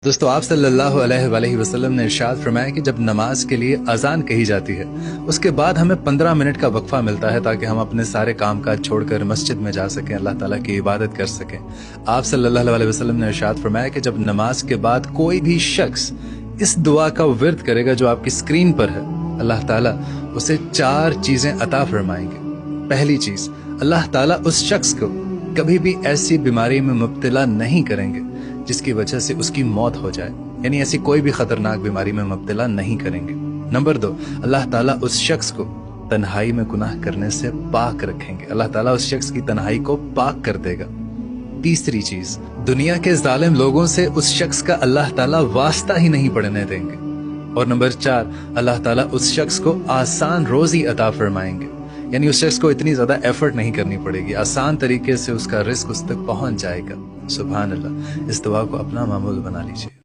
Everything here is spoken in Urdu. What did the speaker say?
دوستو آپ صلی اللہ علیہ وآلہ وسلم نے ارشاد فرمایا کہ جب نماز کے لیے اذان کہی جاتی ہے اس کے بعد ہمیں 15 منٹ کا وقفہ ملتا ہے تاکہ ہم اپنے سارے کام کاج چھوڑ کر مسجد میں جا سکیں، اللہ تعالیٰ کی عبادت کر سکیں۔ آپ صلی اللہ علیہ وسلم نے ارشاد فرمایا کہ جب نماز کے بعد کوئی بھی شخص اس دعا کا ورد کرے گا جو آپ کی سکرین پر ہے، اللہ تعالیٰ اسے 4 چیزیں عطا فرمائیں گے۔ پہلی چیز، اللہ تعالیٰ اس شخص کو کبھی بھی ایسی بیماری میں مبتلا نہیں کریں گے جس کی وجہ سے اس کی موت ہو جائے، یعنی ایسی کوئی بھی خطرناک بیماری میں مبتلا نہیں کریں گے۔ نمبر 2، اللہ تعالیٰ اس شخص کو تنہائی میں گناہ کرنے سے پاک رکھیں گے، اللہ تعالیٰ اس شخص کی تنہائی کو پاک کر دے گا۔ تیسری چیز، دنیا کے ظالم لوگوں سے اس شخص کا اللہ تعالیٰ واسطہ ہی نہیں پڑنے دیں گے۔ اور نمبر 4، اللہ تعالیٰ اس شخص کو آسان روزی عطا فرمائیں گے، یعنی اس شخص کو اتنی زیادہ ایفرٹ نہیں کرنی پڑے گی، آسان طریقے سے اس کا رزق اس تک پہنچ جائے گا۔ سبحان اللہ، اس دعا کو اپنا معمول بنا لیجیے۔